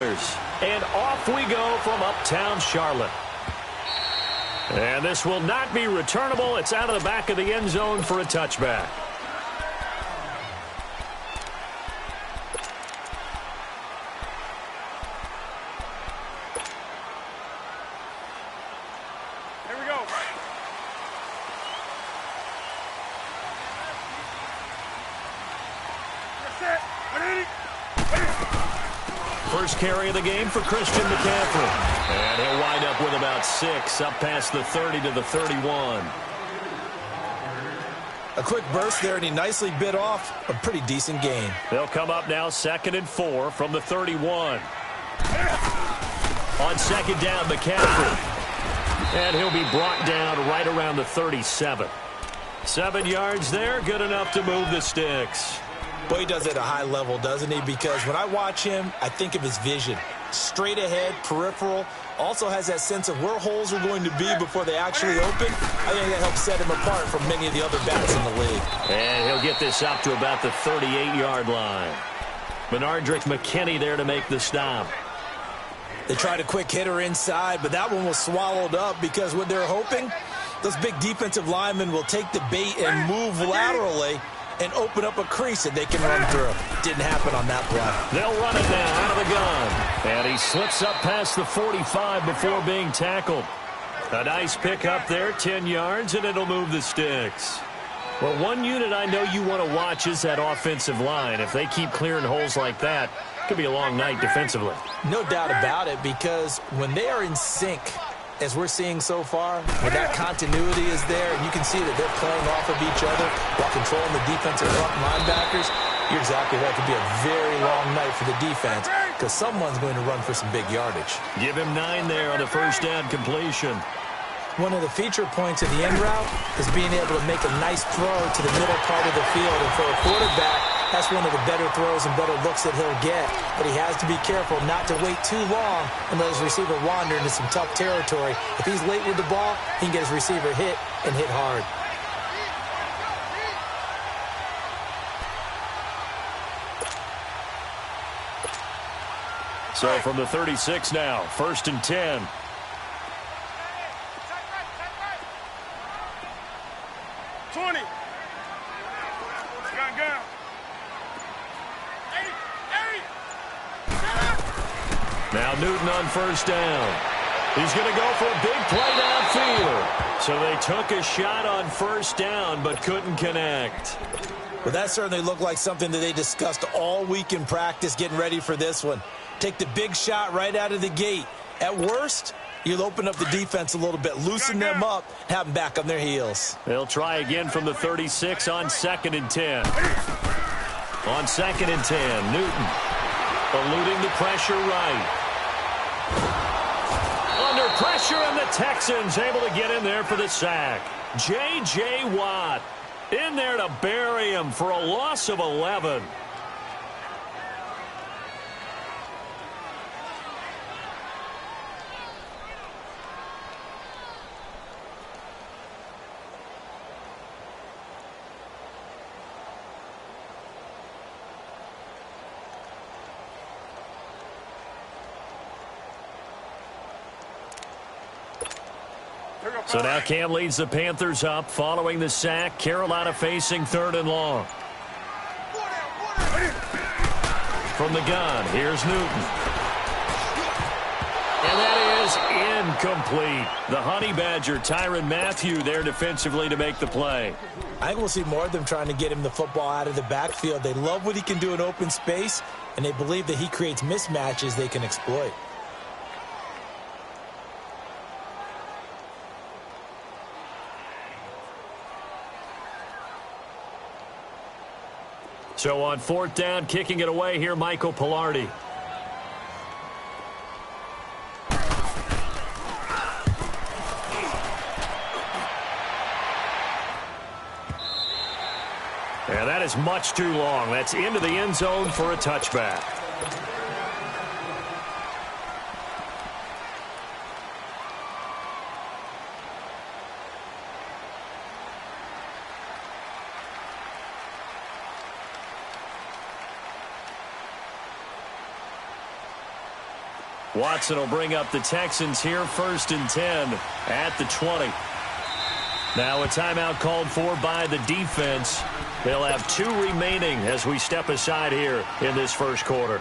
And off we go from uptown Charlotte. And this will not be returnable. It's out of the back of the end zone for a touchback. Here we go. That's it. First carry of the game for Christian McCaffrey. And he'll wind up with about 6, up past the 30 to the 31. A quick burst there, and he nicely bit off a pretty decent gain. They'll come up now 2nd and 4 from the 31. On 2nd down, McCaffrey. And he'll be brought down right around the 37. 7 yards there, good enough to move the sticks. Boy, he does it at a high level, doesn't he? Because when I watch him, I think of his vision. Straight ahead, peripheral. Also has that sense of where holes are going to be before they actually open. I think that helps set him apart from many of the other backs in the league. And he'll get this up to about the 38-yard line. Benardrick McKinney there to make the stop. They tried a quick hitter inside, but that one was swallowed up because what they're hoping, those big defensive linemen will take the bait and move laterally and open up a crease that they can run through. Didn't happen on that play. They'll run it now out of the gun. And he slips up past the 45 before being tackled. A nice pick up there, 10 yards, and it'll move the sticks. Well, one unit I know you want to watch is that offensive line. If they keep clearing holes like that, it could be a long night defensively. No doubt about it, because when they are in sync, as we're seeing so far, when that continuity is there, and you can see that they're playing off of each other while controlling the defensive front linebackers, you're exactly right. It could be a very long night for the defense because someone's going to run for some big yardage. Give him 9 there on the first down completion. One of the feature points of the end route is being able to make a nice throw to the middle part of the field. And for a quarterback, that's one of the better throws and better looks that he'll get. But he has to be careful not to wait too long and let his receiver wander into some tough territory. If he's late with the ball, he can get his receiver hit and hit hard. So from the 36 now, 1st and 10. Now Newton on first down. He's going to go for a big play downfield. So they took a shot on first down but couldn't connect. Well, that certainly looked like something that they discussed all week in practice getting ready for this one. Take the big shot right out of the gate. At worst, you'll open up the defense a little bit, loosen them up, have them back on their heels. They'll try again from the 36 on 2nd and 10. On 2nd and 10, Newton eluding the pressure right. Under pressure, and the Texans able to get in there for the sack. J.J. Watt in there to bury him for a loss of 11. So now Cam leads the Panthers up following the sack. Carolina facing 3rd and long. From the gun, here's Newton. And that is incomplete. The Honey Badger, Tyrann Mathieu, there defensively to make the play. I think we'll see more of them trying to get him the football out of the backfield. They love what he can do in open space, and they believe that he creates mismatches they can exploit. So on 4th down, kicking it away here, Michael Palardy. And that is much too long. That's into the end zone for a touchback. Watson will bring up the Texans here, 1st and 10 at the 20. Now a timeout called for by the defense. They'll have 2 remaining as we step aside here in this first quarter.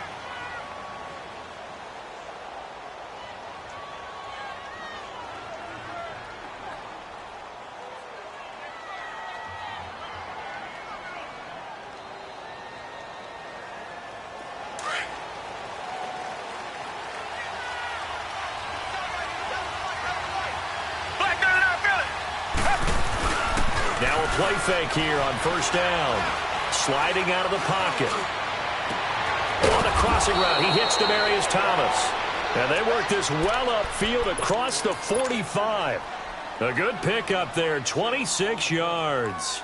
Now a play fake here on 1st down. Sliding out of the pocket. On the crossing route, he hits Demaryius Thomas. And they work this well upfield across the 45. A good pickup there, 26 yards.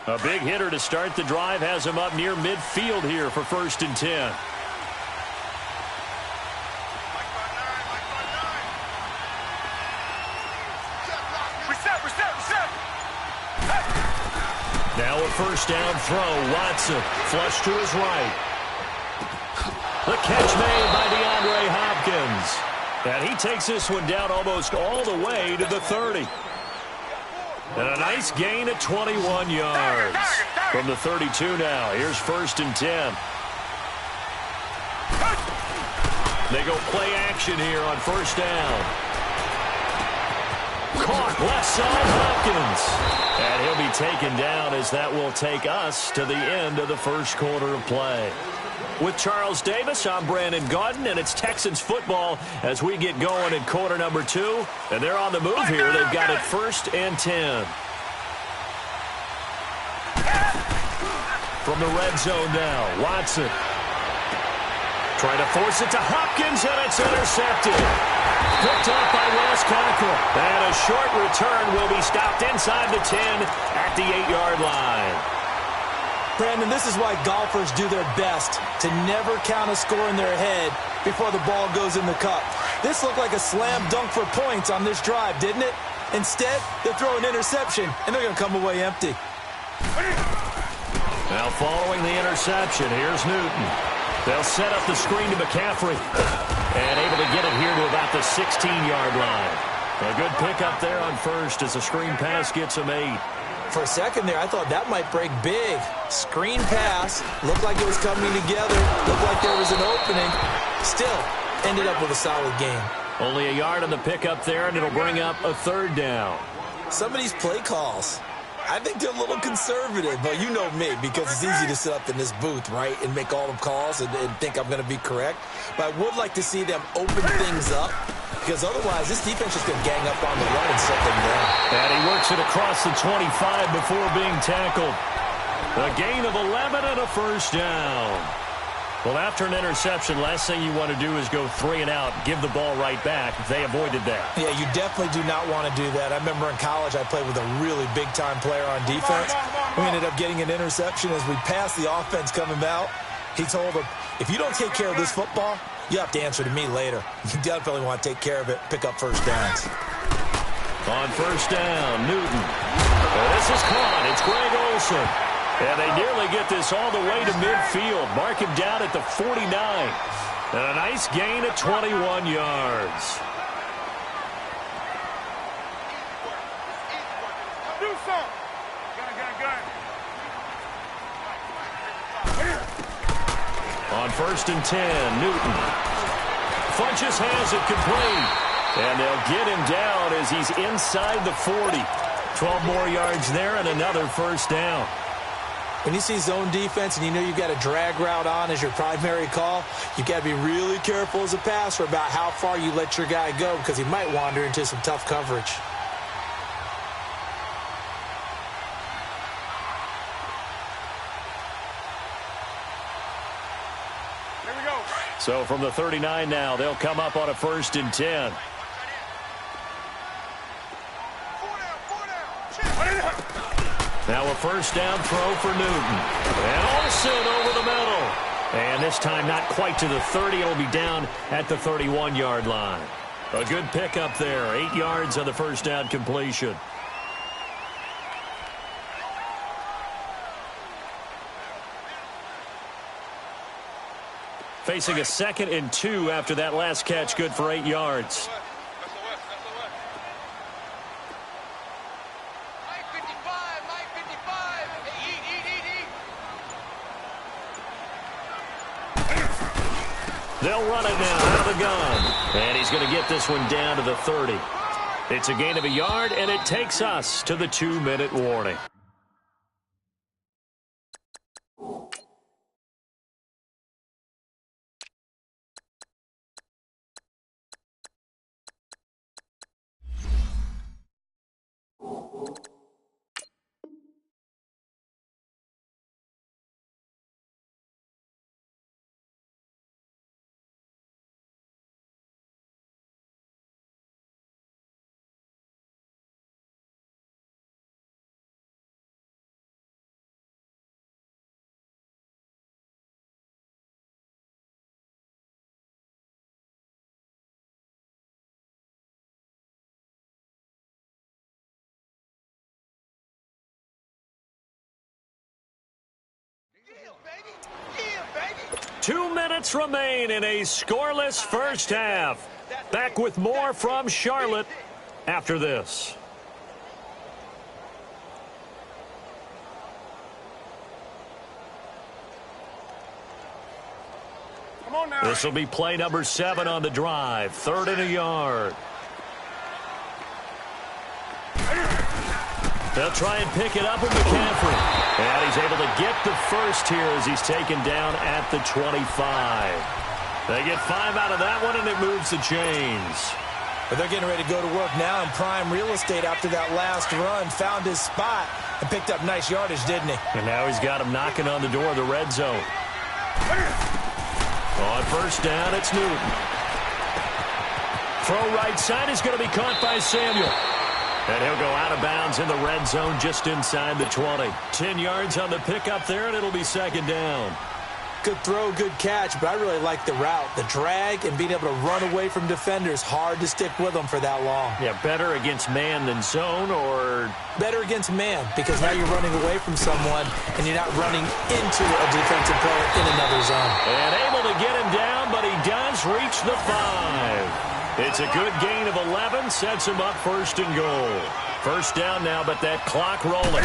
A big hitter to start the drive has him up near midfield here for 1st and 10. Now a 1st down throw. Watson flush to his right. The catch made by DeAndre Hopkins. And he takes this one down almost all the way to the 30. And a nice gain of 21 yards. From the 32 now. Here's 1st and 10. They go play action here on 1st down. Caught left side Hopkins. And he'll be taken down as that will take us to the end of the first quarter of play. With Charles Davis, I'm Brandon Gaudin, and it's Texans football as we get going in quarter number 2. And they're on the move here. They've got it 1st and 10. From the red zone now, Watson. Trying to force it to Hopkins, and it's intercepted. Picked up by Wes Cockrell. And a short return will be stopped inside the 10 at the 8-yard line. Brandon, this is why golfers do their best to never count a score in their head before the ball goes in the cup. This looked like a slam dunk for points on this drive, didn't it? Instead, they throw an interception, and they're going to come away empty. Now following the interception, here's Newton. They'll set up the screen to McCaffrey. And able to get it here to about the 16-yard line. A good pickup there on 1st as the screen pass gets him 8. For a second there, I thought that might break big. Screen pass. Looked like it was coming together. Looked like there was an opening. Still, ended up with a solid game. Only a yard on the pickup there, and it'll bring up a 3rd down. Some of these play calls, I think they're a little conservative, but you know me, because it's easy to sit up in this booth, right, and make all the calls and think I'm going to be correct. But I would like to see them open things up, because otherwise this defense is going to gang up on the run and set them down. And he works it across the 25 before being tackled. A gain of 11 and a 1st down. Well, after an interception, last thing you want to do is go 3 and out, give the ball right back. They avoided that. Yeah, you definitely do not want to do that. I remember in college I played with a really big-time player on defense. We ended up getting an interception as we passed the offense coming out. He told him, if you don't take care of this football, you have to answer to me later. You definitely want to take care of it, pick up 1st downs. On 1st down, Newton. This is caught. It's Greg Olsen. And they nearly get this all the way to midfield. Mark him down at the 49. And a nice gain of 21 yards. On 1st and 10, Newton. Funches has it complete. And they'll get him down as he's inside the 40. 12 more yards there and another 1st down. When you see zone defense and you know you've got a drag route on as your primary call, you've got to be really careful as a passer about how far you let your guy go because he might wander into some tough coverage. Here we go. So from the 39 now, they'll come up on a 1st and 10. Now a 1st down throw for Newton. And Olsen over the middle. And this time not quite to the 30. It'll be down at the 31-yard line. A good pickup there. 8 yards on the 1st down completion. Facing a 2nd and 2 after that last catch, good for 8 yards. They'll run it now out of the gun. And he's going to get this one down to the 30. It's a gain of a yard, and it takes us to the 2-minute warning. Yeah, baby. 2 minutes remain in a scoreless first half. Back with more from Charlotte after this. Come on now. This will be play number 7 on the drive. 3rd and a yard. They'll try and pick it up with McCaffrey. And he's able to get the first here as he's taken down at the 25. They get 5 out of that one, and it moves the chains. But they're getting ready to go to work now in prime real estate after that last run. Found his spot and picked up nice yardage, didn't he? And now he's got him knocking on the door of the red zone. On first down, it's Newton. Throw right side is going to be caught by Samuel. And he'll go out of bounds in the red zone just inside the 20. 10 yards on the pickup there, and it'll be 2nd down. Good throw, good catch, but I really like the route. The drag and being able to run away from defenders. Hard to stick with them for that long. Yeah, better against man than zone, or... Better against man, because now you're running away from someone, and you're not running into a defensive player in another zone. And able to get him down, but he does reach the 5. It's a good gain of 11, sets him up 1st and goal. First down now, but that clock rolling.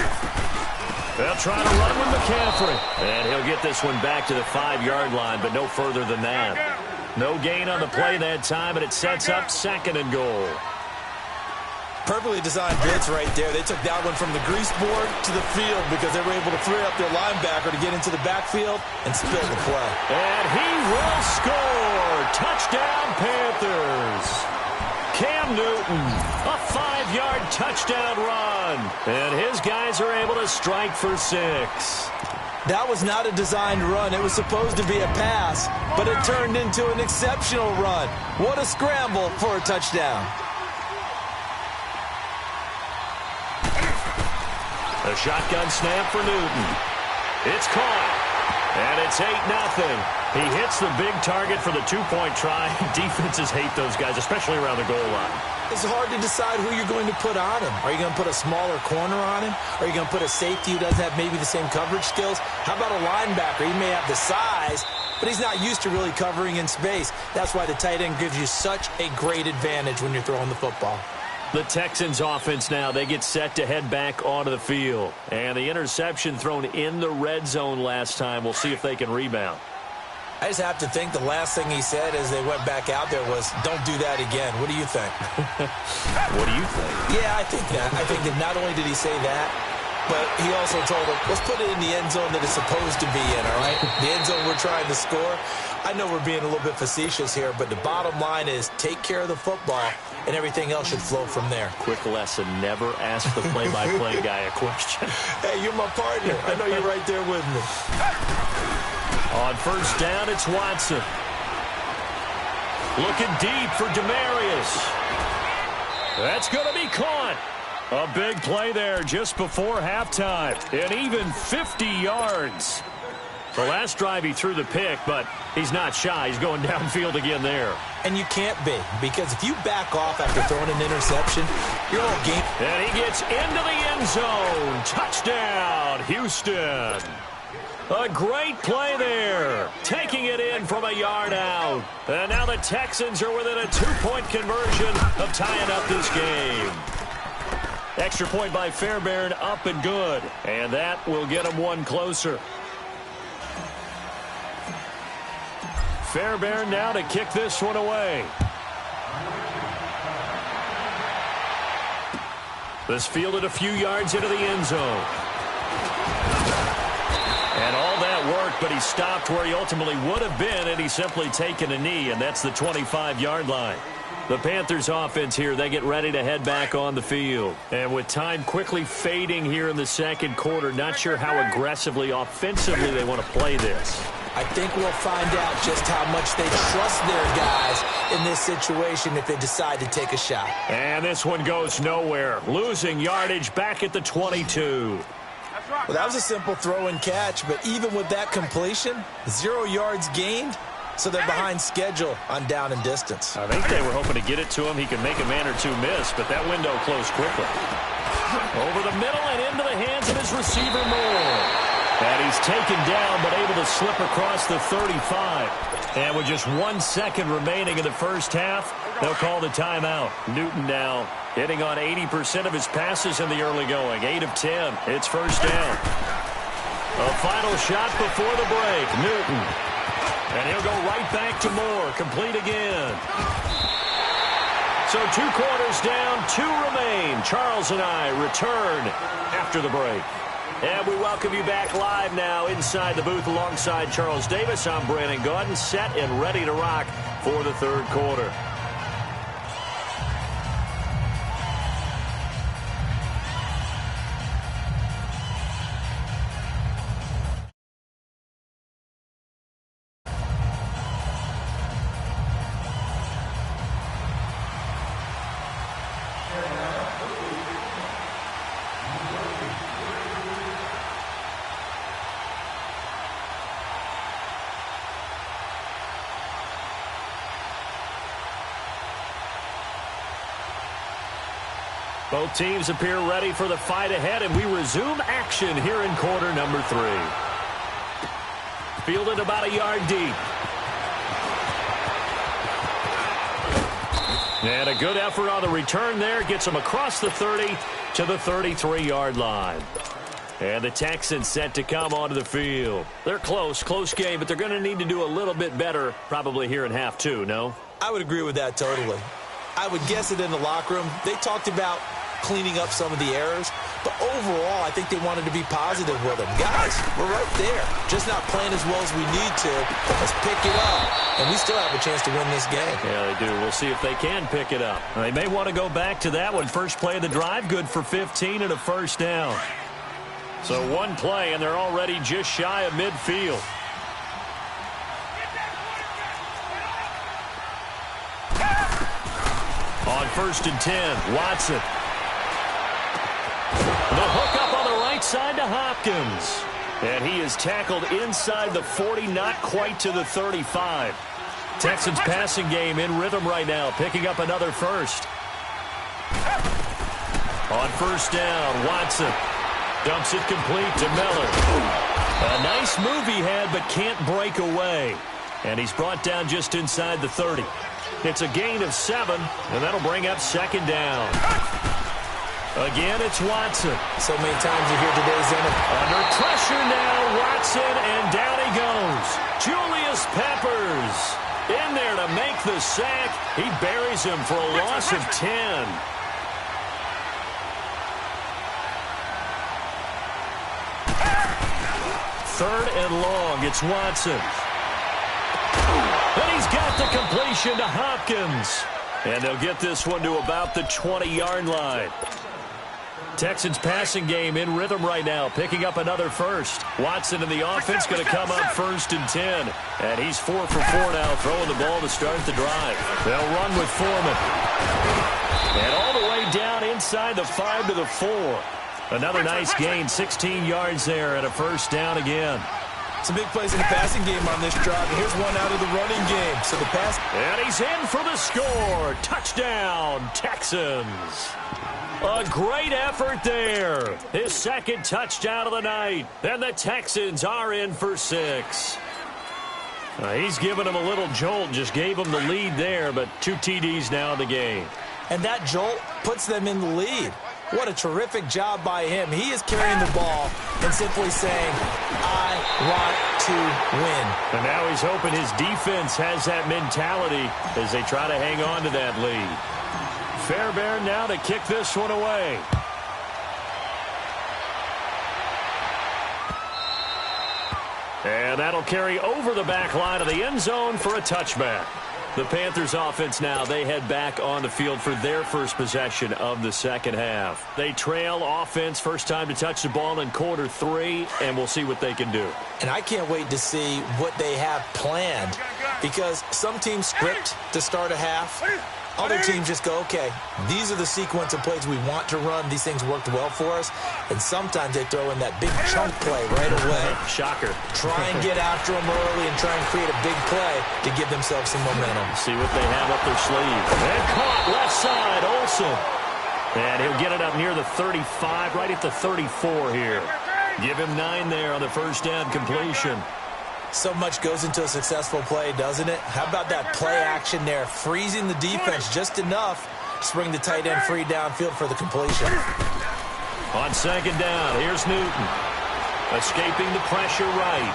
They'll try to run with McCaffrey. And he'll get this one back to the 5-yard line, but no further than that. No gain on the play that time, and it sets up 2nd and goal. Perfectly designed blitz right there. They took that one from the grease board to the field because they were able to free up their linebacker to get into the backfield and spill the play. And he will score. Touchdown, Panthers. Cam Newton, a 5-yard touchdown run. And his guys are able to strike for 6. That was not a designed run. It was supposed to be a pass, but it turned into an exceptional run. What a scramble for a touchdown. A shotgun snap for Newton. It's caught. And it's 8-0. He hits the big target for the 2-point try. Defenses hate those guys, especially around the goal line. It's hard to decide who you're going to put on him. Are you going to put a smaller corner on him? Are you going to put a safety who doesn't have maybe the same coverage skills? How about a linebacker? He may have the size, but he's not used to really covering in space. That's why the tight end gives you such a great advantage when you're throwing the football. The Texans offense now, they get set to head back onto the field. And the interception thrown in the red zone last time. We'll see if they can rebound. I just have to think the last thing he said as they went back out there was, don't do that again. What do you think? What do you think? Yeah, I think that. I think that not only did he say that, but he also told them, let's put it in the end zone that it's supposed to be in, all right? The end zone we're trying to score. I know we're being a little bit facetious here, but the bottom line is take care of the football, and everything else should flow from there. Quick lesson, never ask the play-by-play guy a question. Hey, you're my partner. I know you're right there with me. On first down, it's Watson. Looking deep for Demarius. That's going to be caught. A big play there just before halftime. And even 50 yards. The last drive he threw the pick, but he's not shy. He's going downfield again there. And you can't be, because if you back off after throwing an interception, your whole game... And he gets into the end zone. Touchdown, Houston. A great play there. Taking it in from a yard out. And now the Texans are within a 2-point conversion of tying up this game. Extra point by Fairbairn, up and good. And that will get them one closer. Fairbairn now to kick this one away. This fielded a few yards into the end zone. And all that worked, but he stopped where he ultimately would have been, and he's simply taken a knee, and that's the 25-yard line. The Panthers offense here, they get ready to head back on the field. And with time quickly fading here in the second quarter, not sure how aggressively, offensively they want to play this. I think we'll find out just how much they trust their guys in this situation if they decide to take a shot. And this one goes nowhere. Losing yardage back at the 22. Well, that was a simple throw and catch, but even with that completion, 0 yards gained, so they're behind schedule on down and distance. I think they were hoping to get it to him. He could make a man or two miss, but that window closed quickly. Over the middle and into the hands of his receiver, Moore. And he's taken down, but able to slip across the 35. And with just 1 second remaining in the first half, they'll call the timeout. Newton now hitting on 80% of his passes in the early going. 8 of 10. It's first down. A final shot before the break. Newton. And he'll go right back to Moore. Complete again. So 2 quarters down, 2 remain. Charles and I return after the break. And we welcome you back live now inside the booth alongside Charles Davis. I'm Brandon Gaudin, set and ready to rock for the third quarter. Both teams appear ready for the fight ahead, and we resume action here in quarter number 3. Fielded about a yard deep. And a good effort on the return there. Gets him across the 30 to the 33-yard line. And the Texans set to come onto the field. They're close game, but they're going to need to do a little bit better probably here in half 2, no? I would agree with that totally. I would guess it in the locker room. They talked about cleaning up some of the errors, but overall, I think they wanted to be positive with them. Guys, we're right there. Just not playing as well as we need to. Let's pick it up, and we still have a chance to win this game. Yeah, they do. We'll see if they can pick it up. They may want to go back to that one. First play of the drive, good for 15 and a first down. So 1 play, and they're already just shy of midfield. On 1st and 10, Watson. The hook up on the right side to Hopkins. And he is tackled inside the 40, not quite to the 35. Texans passing game in rhythm right now, picking up another first. On 1st down, Watson dumps it complete to Miller. A nice move he had, but can't break away. And he's brought down just inside the 30. It's a gain of 7, and that'll bring up 2nd down. Again, it's Watson. So many times you hear today's inning. Under pressure now, Watson, and down he goes. Julius Peppers in there to make the sack. He buries him for a loss of 10. Third and long, it's Watson. And he's got the completion to Hopkins. And they'll get this one to about the 20-yard line. Texans passing game in rhythm right now, picking up another first. Watson and the offense going to come up 1st and 10. And he's 4 for 4 now, throwing the ball to start the drive. They'll run with Foreman. And all the way down inside the 5 to the 4. Another nice gain, 16 yards there, and a first down again. Some big plays in the passing game on this drive. And here's one out of the running game. So the pass. And he's in for the score. Touchdown, Texans. A great effort there. His second touchdown of the night. And the Texans are in for 6. He's giving them a little jolt. Just gave them the lead there, but 2 TDs now in the game. And that jolt puts them in the lead. What a terrific job by him. He is carrying the ball and simply saying, I want to win. And now he's hoping his defense has that mentality as they try to hang on to that lead. Fairbairn now to kick this one away. And that'll carry over the back line of the end zone for a touchback. The Panthers offense now, they head back on the field for their first possession of the second half. They trail offense, first time to touch the ball in quarter 3, and we'll see what they can do. And I can't wait to see what they have planned, because some teams script to start a half. Other teams just go, okay, these are the sequence of plays we want to run. These things worked well for us. And sometimes they throw in that big chunk play right away. Shocker. Try and get after them early and try and create a big play to give themselves some momentum. See what they have up their sleeve. And caught left side, Olsen. And he'll get it up near the 35, right at the 34 here. Give him 9 there on the first down completion. So much goes into a successful play, doesn't it? How about that play action there, freezing the defense just enough to bring the tight end free downfield for the completion. On second down, here's Newton. Escaping the pressure right.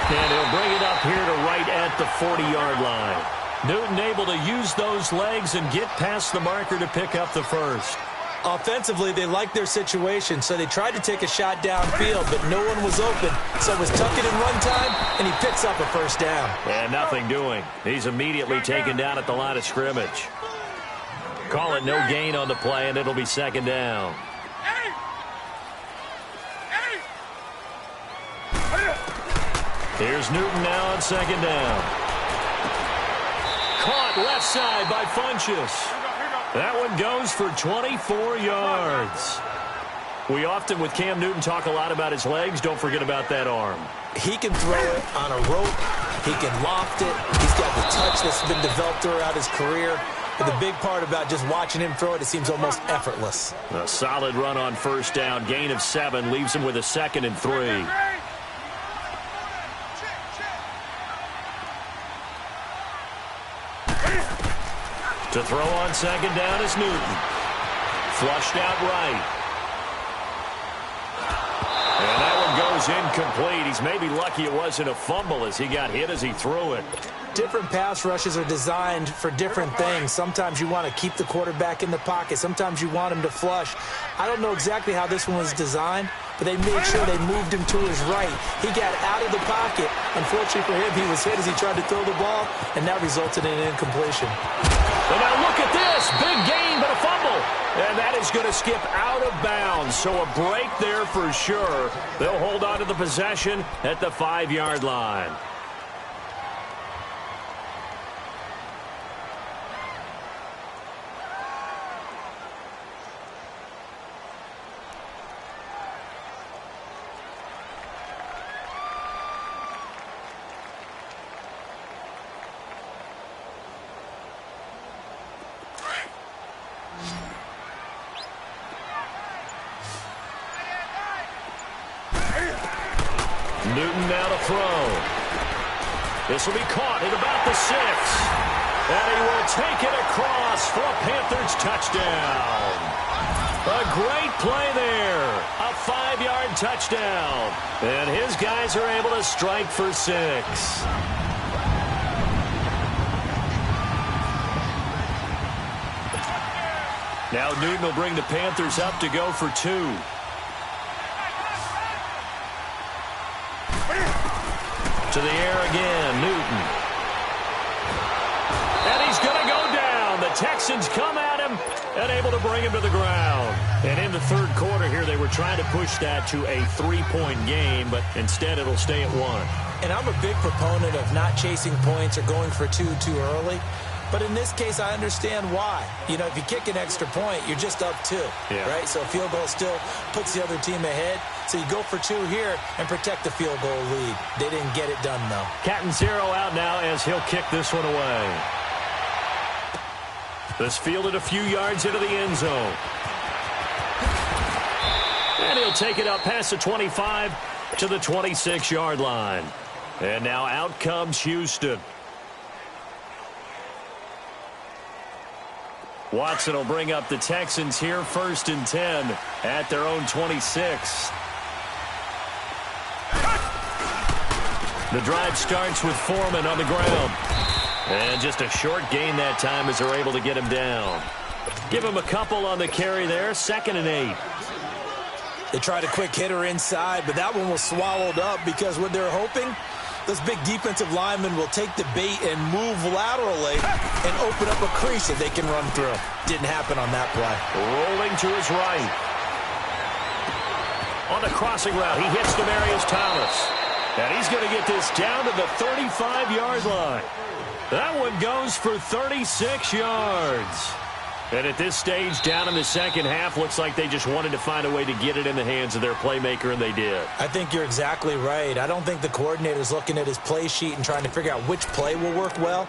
And he'll bring it up here to right at the 40-yard line. Newton able to use those legs and get past the marker to pick up the first. Offensively, they liked their situation, so they tried to take a shot downfield, but no one was open. So it was tuck it in run time, and he picks up a first down. And nothing doing. He's immediately taken down at the line of scrimmage. Call it no gain on the play, and it'll be second down. Here's Newton now on second down. Caught left side by Funchess. That one goes for 24 yards. We often, with Cam Newton, talk a lot about his legs. Don't forget about that arm. He can throw it on a rope. He can loft it. He's got the touch that's been developed throughout his career. But the big part about just watching him throw it seems almost effortless. A solid run on first down. Gain of 7 leaves him with a 2nd and 3. To throw on second down is Newton. Flushed out right. And that one goes incomplete. He's maybe lucky it wasn't a fumble as he got hit as he threw it. Different pass rushes are designed for different things. Sometimes you want to keep the quarterback in the pocket. Sometimes you want him to flush. I don't know exactly how this one was designed, but they made sure they moved him to his right. He got out of the pocket. Unfortunately for him, he was hit as he tried to throw the ball, and that resulted in an incompletion. And now look at this. Big gain, but a fumble. And that is going to skip out of bounds. So a break there for sure. They'll hold on to the possession at the 5-yard line. Newton now to throw. This will be caught at about the 6. And he will take it across for a Panthers touchdown. A great play there. A 5-yard touchdown. And his guys are able to strike for 6. Now Newton will bring the Panthers up to go for 2. To the air again, Newton. And he's going to go down. The Texans come at him and able to bring him to the ground. And in the third quarter here, they were trying to push that to a 3-point game, but instead it'll stay at 1. And I'm a big proponent of not chasing points or going for 2 too early. But in this case, I understand why. You know, if you kick an extra point, you're just up 2, right? So a field goal still puts the other team ahead. So you go for 2 here and protect the field goal lead. They didn't get it done, though. Catanzaro out now as he'll kick this one away. This fielded a few yards into the end zone. And he'll take it up past the 25 to the 26-yard line. And now out comes Houston. Watson will bring up the Texans here, 1st and 10 at their own 26. The drive starts with Foreman on the ground. And just a short gain that time as they're able to get him down. Give him a couple on the carry there, 2nd and 8. They tried a quick hitter inside, but that one was swallowed up because what they're hoping, those big defensive linemen will take the bait and move laterally and open up a crease that they can run through. Didn't happen on that play. Rolling to his right. On the crossing route, he hits Demaryius Thomas. And he's going to get this down to the 35-yard line. That one goes for 36 yards. And at this stage, down in the second half, looks like they just wanted to find a way to get it in the hands of their playmaker, and they did. I think you're exactly right. I don't think the coordinator's looking at his play sheet and trying to figure out which play will work well.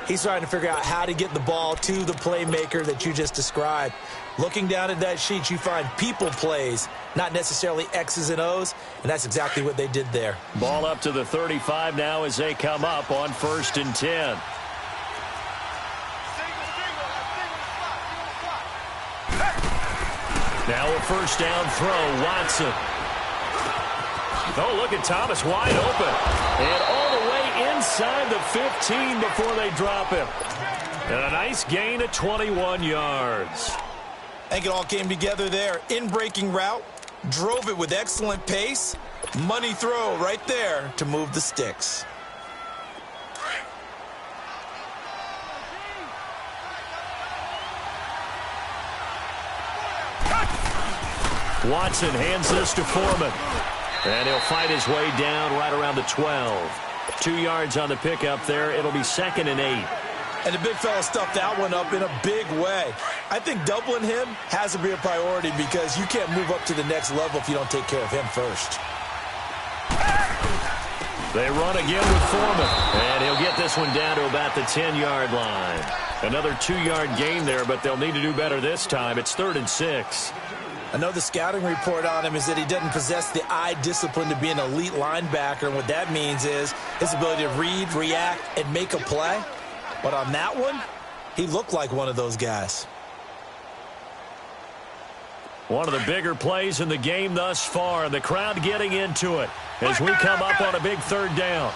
He's trying to figure out how to get the ball to the playmaker that you just described. Looking down at that sheet, you find people plays, not necessarily X's and O's, and that's exactly what they did there. Ball up to the 35 now as they come up on 1st and 10. Now a 1st down throw, Watson. Oh, look at Thomas wide open. And all the way inside the 15 before they drop him. And a nice gain of 21 yards. I think it all came together there. In-breaking route, drove it with excellent pace. Money throw right there to move the sticks. Watson hands this to Foreman. And he'll fight his way down right around the 12. 2 yards on the pickup there. It'll be 2nd and 8. And the big fella stuffed that one up in a big way. I think doubling him has to be a priority because you can't move up to the next level if you don't take care of him first. They run again with Foreman. And he'll get this one down to about the 10-yard line. Another 2-yard gain there, but they'll need to do better this time. It's 3rd and 6. I know the scouting report on him is that he doesn't possess the eye discipline to be an elite linebacker. And what that means is his ability to read, react, and make a play. But on that one, he looked like one of those guys. One of the bigger plays in the game thus far. The crowd getting into it as we come up on a big 3rd down.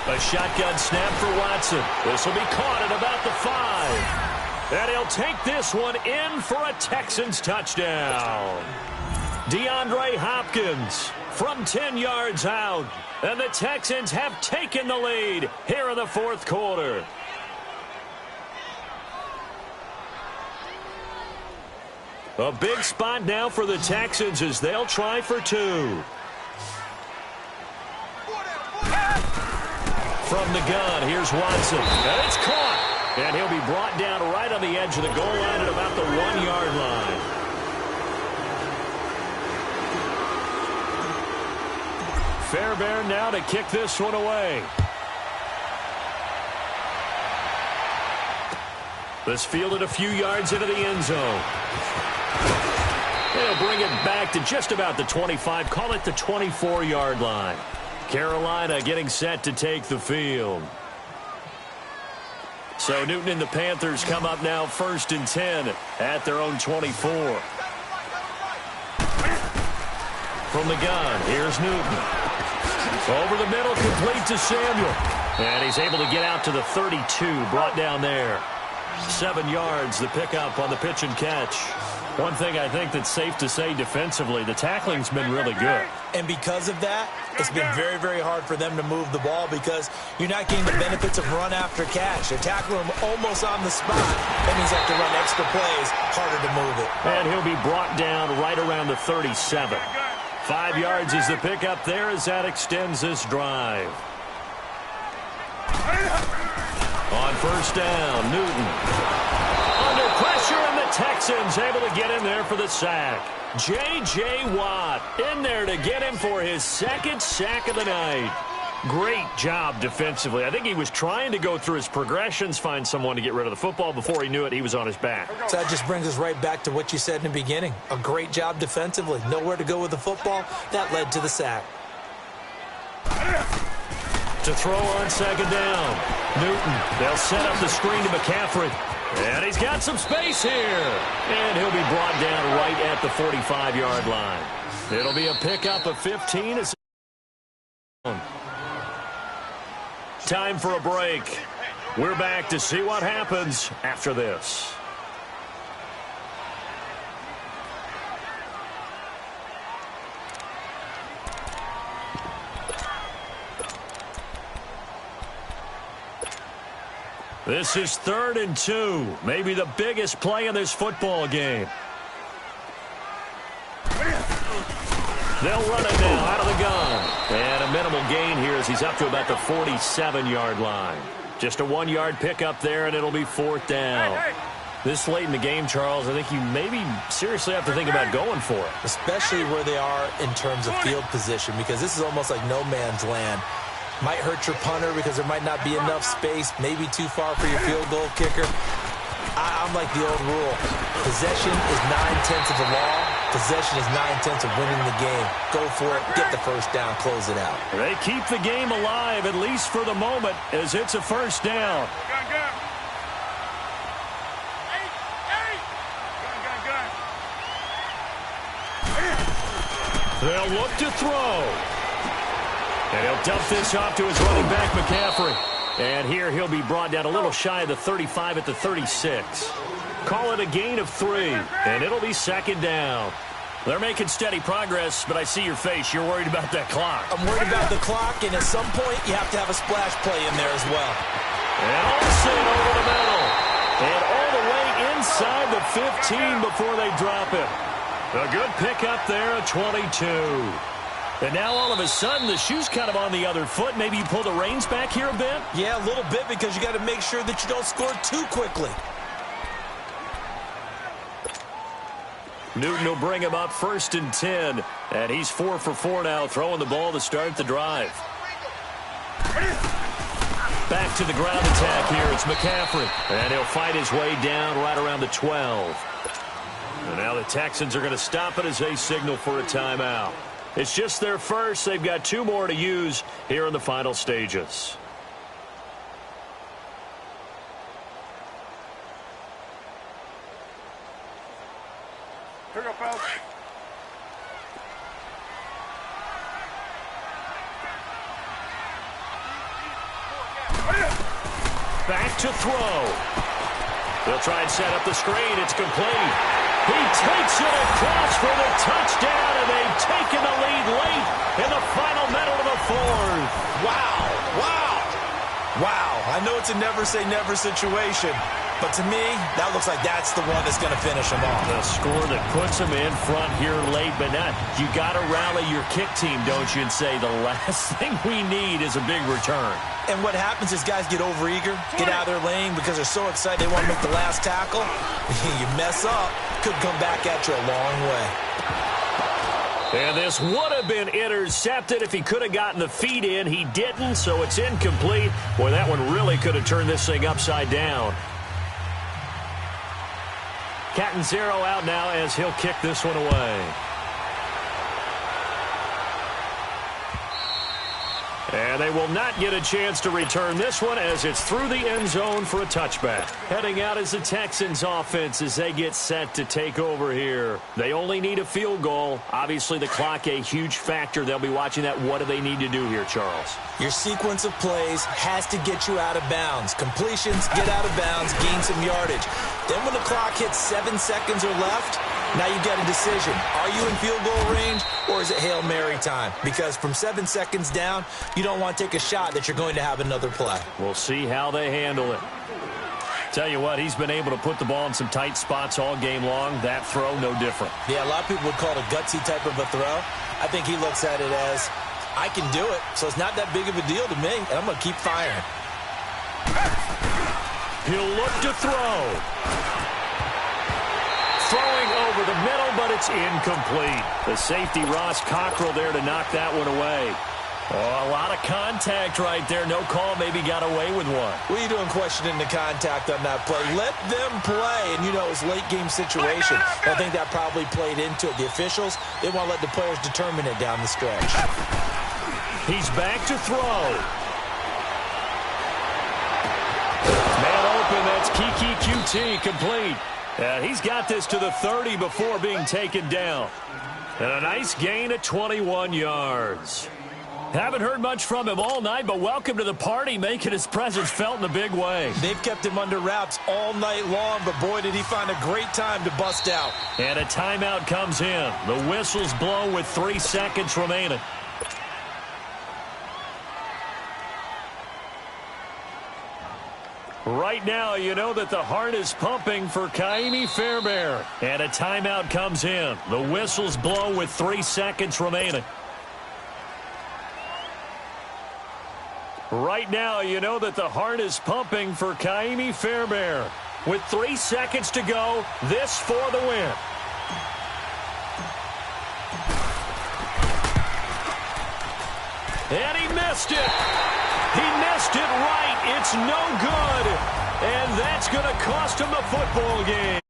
A shotgun snap for Watson. This will be caught at about the 5. And he'll take this one in for a Texans touchdown. DeAndre Hopkins from 10 yards out. And the Texans have taken the lead here in the 4th quarter. A big spot now for the Texans as they'll try for 2. From the gun, here's Watson. And it's caught. And he'll be brought down right on the edge of the goal line at about the 1-yard line. Fairbairn now to kick this one away. This fielded a few yards into the end zone. They'll bring it back to just about the 25. Call it the 24-yard line. Carolina getting set to take the field. So Newton and the Panthers come up now 1st and 10 at their own 24. From the gun, here's Newton. Over the middle, complete to Samuel. And he's able to get out to the 32, brought down there. 7 yards, the pickup on the pitch and catch. One thing I think that's safe to say defensively, the tackling's been really good. And because of that, it's been very, very hard for them to move the ball because you're not getting the benefits of run after catch. They're tackling him almost on the spot. That means they have to run extra plays, harder to move it. And he'll be brought down right around the 37. 5 yards is the pickup there as that extends this drive. On 1st down, Newton. Under pressure, and the Texans able to get in there for the sack. J.J. Watt in there to get him for his second sack of the night. Great job defensively. I think he was trying to go through his progressions, find someone to get rid of the football. Before he knew it, he was on his back. So that just brings us right back to what you said in the beginning. A great job defensively. Nowhere to go with the football. That led to the sack. To throw on second down. Newton. They'll set up the screen to McCaffrey. And he's got some space here. And he'll be brought down right at the 45-yard line. It'll be a pickup of 15. Time for a break. We're back to see what happens after this. This is 3rd and 2. Maybe the biggest play in this football game. They'll run it now out of the gun. And a minimal gain here as he's up to about the 47-yard line. Just a 1-yard pickup there, and it'll be 4th down. This late in the game, Charles, I think you maybe seriously have to think about going for it. Especially where they are in terms of field position, because this is almost like no man's land. Might hurt your punter because there might not be enough space, maybe too far for your field goal kicker. I'm like the old rule. Possession is 9/10 of the law. Possession is 9/10 of winning the game. Go for it, get the first down, close it out. They keep the game alive, at least for the moment, as it's a first down. Gun. They'll look to throw. And he'll dump this off to his running back, McCaffrey. And here he'll be brought down a little shy of the 35 at the 36. Call it a gain of 3, and it'll be 2nd down. They're making steady progress, but I see your face. You're worried about that clock. I'm worried about the clock, and at some point, you have to have a splash play in there as well. And Olsen over the middle. And all the way inside the 15 before they drop it. A good pickup there at 22. And now all of a sudden, the shoe's kind of on the other foot. Maybe you pull the reins back here a bit? Yeah, a little bit, because you got to make sure that you don't score too quickly. Newton will bring him up 1st and 10. And he's 4 for 4 now, throwing the ball to start the drive. Back to the ground attack here. It's McCaffrey. And he'll fight his way down right around the 12. And now the Texans are going to stop it as they signal for a timeout. It's just their first. They've got 2 more to use here in the final stages. Here we go, fellas. Back to throw. They'll try and set up the screen. It's complete. He takes it across for the touchdown, and they've taken the lead late in the final minute of the 4th. Wow. I know it's a never-say-never situation, but to me, that looks like that's the one that's going to finish them off. The score that puts them in front here late, but not. You got to rally your kick team, don't you, and say the last thing we need is a big return. And what happens is guys get overeager, get out of their lane because they're so excited they want to make the last tackle. You mess up, could come back at you a long way. And this would have been intercepted if he could have gotten the feet in. He didn't, so it's incomplete. Boy, that one really could have turned this thing upside down. Catanzaro out now as he'll kick this one away. And they will not get a chance to return this one as it's through the end zone for a touchback. Heading out is the Texans offense as they get set to take over here. They only need a field goal. Obviously, the clock a huge factor. They'll be watching that. What do they need to do here, Charles? Your sequence of plays has to get you out of bounds. Completions, get out of bounds, gain some yardage. Then when the clock hits 7 seconds or left, now you get a decision. Are you in field goal range or is it Hail Mary time? Because from 7 seconds down, you don't want to take a shot that you're going to have another play. We'll see how they handle it. Tell you what, he's been able to put the ball in some tight spots all game long. That throw, no different. Yeah, a lot of people would call it a gutsy type of a throw. I think he looks at it as, I can do it, so it's not that big of a deal to me, and I'm going to keep firing. He'll look to throw. throwing over the middle, but it's incomplete. The safety, Ross Cockrell, there to knock that one away. Oh, a lot of contact right there. No call, maybe got away with one. What are you doing questioning the contact on that play? Let them play. And, you know, it's late-game situation. I think that probably played into it. The officials, they want to let the players determine it down the stretch. He's back to throw. Man open, that's Kiki QT, complete. He's got this to the 30 before being taken down. And a nice gain of 21 yards. Haven't heard much from him all night, but welcome to the party, making his presence felt in a big way. They've kept him under wraps all night long, but boy, did he find a great time to bust out. And a timeout comes in. The whistle's blown with 3 seconds remaining. Right now, you know that the heart is pumping for Kaimi Fairbairn. And a timeout comes in. The whistle's blown with 3 seconds remaining. Right now, you know that the heart is pumping for Kaimi Fairbairn. With 3 seconds to go, this for the win. And he missed it. He missed it right. It's no good. And that's going to cost him the football game.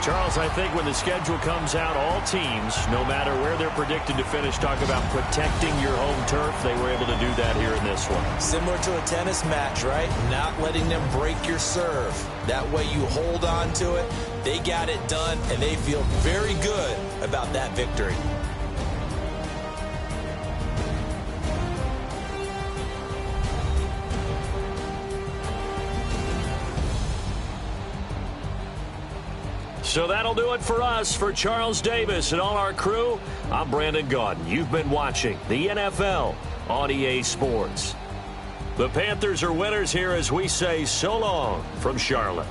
Charles, I think when the schedule comes out, all teams, no matter where they're predicted to finish, talk about protecting your home turf. They were able to do that here in this one. Similar to a tennis match, right? Not letting them break your serve. That way you hold on to it. They got it done, and they feel very good about that victory. So that'll do it for us. For Charles Davis and all our crew, I'm Brandon Gaudin. You've been watching the NFL on EA Sports. The Panthers are winners here as we say so long from Charlotte.